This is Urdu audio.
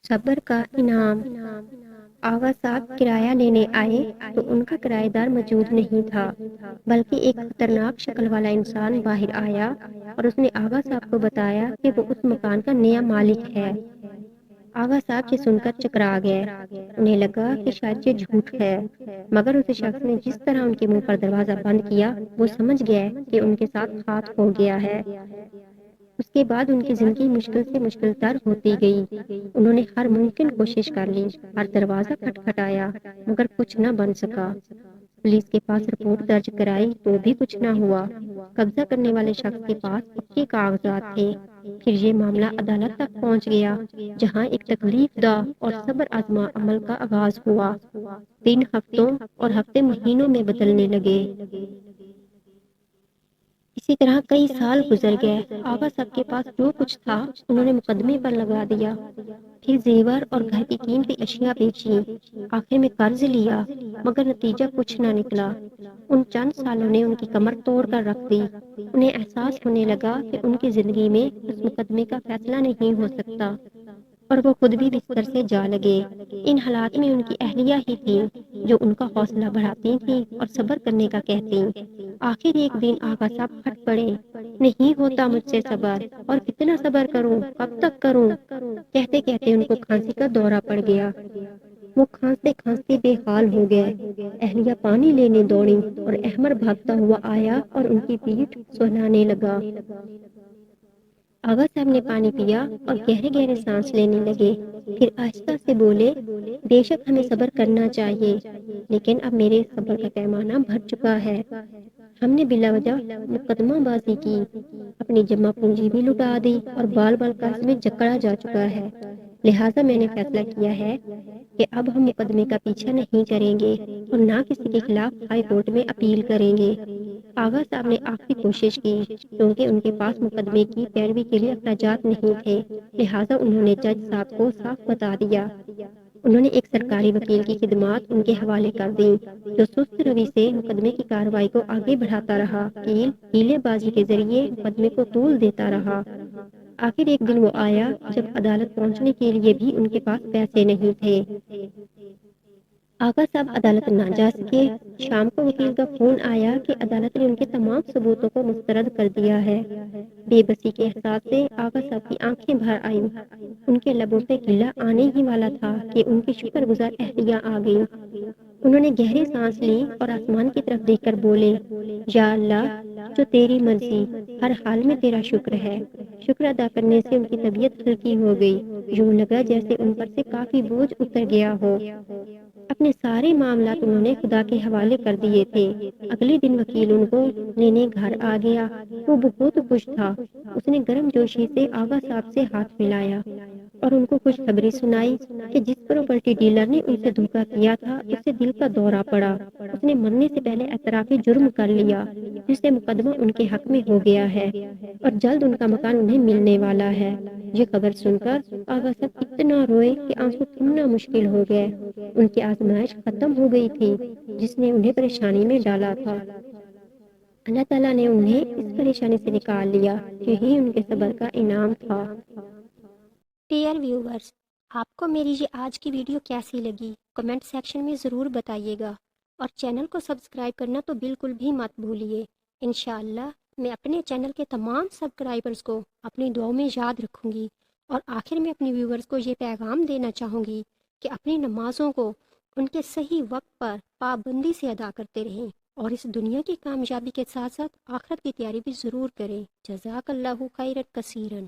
صبر کا انعام۔ آغا صاحب کرایہ لینے آئے تو ان کا کرایہ دار موجود نہیں تھا، بلکہ ایک خطرناک شکل والا انسان باہر آیا اور اس نے آغا صاحب کو بتایا کہ وہ اس مکان کا نیا مالک ہے۔ آغا صاحب یہ سن کر چکرا گئے۔ انہیں لگا کہ شاید یہ جھوٹ ہے، مگر اس شخص نے جس طرح ان کے منہ پر دروازہ بند کیا وہ سمجھ گئے کہ ان کے ساتھ ہاتھ ہو گیا ہے۔ اس کے بعد ان کی زندگی مشکل سے مشکل تر ہوتی گئی۔ انہوں نے ہر ممکن کوشش کر لی، ہر دروازہ کھٹکھٹایا، مگر کچھ نہ بن سکا۔ پولیس کے پاس رپورٹ درج کرائی تو بھی کچھ نہ ہوا۔ قبضہ کرنے والے شخص کے پاس پکے کاغذات تھے۔ پھر یہ معاملہ عدالت تک پہنچ گیا، جہاں ایک تکلیف دہ اور صبر آزما عمل کا آغاز ہوا۔ 3 ہفتوں اور ہفتے مہینوں میں بدلنے لگے۔ اسی طرح کئی سال گزر گئے۔ آغا صاحب کے پاس جو کچھ تھا انہوں نے مقدمے پر لگا دیا، پھر زیور اور گھر کی قیمتی اشیاء بیچی، آخر میں قرض لیا، مگر نتیجہ کچھ نہ نکلا۔ ان چند سالوں نے ان کی کمر توڑ کر رکھ دی۔ انہیں احساس ہونے لگا کہ ان کی زندگی میں اس مقدمے کا فیصلہ نہیں ہو سکتا، اور وہ خود بھی بستر سے جا لگے۔ ان حالات میں ان کی اہلیہ ہی تھیں جو ان کا حوصلہ بڑھاتی تھیں اور صبر کرنے کا کہتی۔ آخر ایک دن آغا صاحب پھٹ پڑے، نہیں ہوتا مجھ سے صبر، اور کتنا صبر کروں، کب تک کروں؟ کہتے کہتے ان کو کھانسی کا دورہ پڑ گیا۔ وہ کھانستے کھانستے بے حال ہو گئے۔ اہلیہ پانی لینے دوڑی اور احمر بھاگتا ہوا آیا اور ان کی پیٹھ سہلانے لگا۔ آغا صاحب نے پانی پیا اور گہرے گہرے سانس لینے لگے، پھر آہستہ سے بولے، بے شک ہمیں صبر کرنا چاہیے، لیکن اب میرے صبر کا پیمانہ بھر چکا ہے۔ ہم نے بلا وجہ مقدمہ بازی کی، اپنی جمع پونجی بھی لٹا دی اور بال بال قرض میں جکڑا جا چکا ہے۔ لہٰذا میں نے فیصلہ کیا ہے کہ اب ہم مقدمے کا پیچھا نہیں کریں گے اور نہ کسی کے خلاف ہائی کورٹ میں اپیل کریں گے۔ آغا صاحب نے آخری کوشش کی، کیونکہ ان کے پاس مقدمے کی پیروی کے لیے اخراجات نہیں تھے، لہٰذا انہوں نے جج صاحب کو صاف بتا دیا۔ انہوں نے ایک سرکاری وکیل کی خدمات ان کے حوالے کر دیں، جو سست روی سے مقدمے کی کارروائی کو آگے بڑھاتا رہا، ہیلے بازی کے ذریعے مقدمے کو طول دیتا رہا۔ آخر ایک دن وہ آیا جب عدالت پہنچنے کے لیے بھی ان کے پاس پیسے نہیں تھے۔ آغا صاحب عدالت نہ جا سکے۔ شام کو وکیل کا فون آیا کہ عدالت نے ان کے تمام ثبوتوں کو مسترد کر دیا ہے۔ بے بسی کے احساس سے آغا صاحب کی آنکھیں بھر آئیں۔ ان کے لبوں سے گلہ آنے ہی والا تھا کہ ان کی شکر گزار اہلیہ آ گئی۔ انہوں نے گہری سانس لی اور آسمان کی طرف دیکھ کر بولے، یا اللہ، جو تیری مرضی، ہر حال میں تیرا شکر ہے۔ شکر ادا کرنے سے ان کی طبیعت ہلکی ہو گئی، یوں لگا جیسے ان پر سے کافی بوجھ اتر گیا ہو۔ اپنے سارے معاملات انہوں نے خدا کے حوالے کر دیے تھے۔ اگلے دن وکیل ان کو لینے گھر آ گیا۔ وہ بہت خوش تھا۔ اس نے گرم جوشی سے آغا صاحب سے ہاتھ ملایا اور ان کو خوشخبری سنائی کہ جس پراپرٹی ڈیلر نے ان سے دھوکا کیا تھا، اسے دل کا دورہ پڑا۔ اس نے مرنے سے پہلے اعترافی جرم کر لیا، جس سے مقدمہ ان کے حق میں ہو گیا ہے اور جلد ان کا مکان انہیں ملنے والا ہے۔ یہ خبر سن کر آغا صاحب اتنا روئے کہ آنسو تھمنا مشکل ہو گئے۔ ان کی آزمائش ختم ہو گئی تھی جس نے انہیں پریشانی میں ڈالا تھا۔ اللہ تعالیٰ نے انہیں اس پریشانی سے نکال لیا، یہی ان کے صبر کا انعام تھا۔ ڈیئر ویورز، آپ کو میری یہ آج کی ویڈیو کیسی لگی؟ کمنٹ سیکشن میں ضرور بتائیے گا، اور چینل کو سبسکرائب کرنا تو بالکل بھی مت بھولیے۔ انشاءاللہ میں اپنے چینل کے تمام سبسکرائبرز کو اپنی دعاؤں میں یاد رکھوں گی، اور آخر میں اپنی ویورز کو یہ پیغام دینا چاہوں گی کہ اپنی نمازوں کو ان کے صحیح وقت پر پابندی سے ادا کرتے رہیں، اور اس دنیا کی کامیابی کے ساتھ ساتھ آخرت کی تیاری بھی ضرور کریں۔ جزاک اللہ خیرا کثیرا۔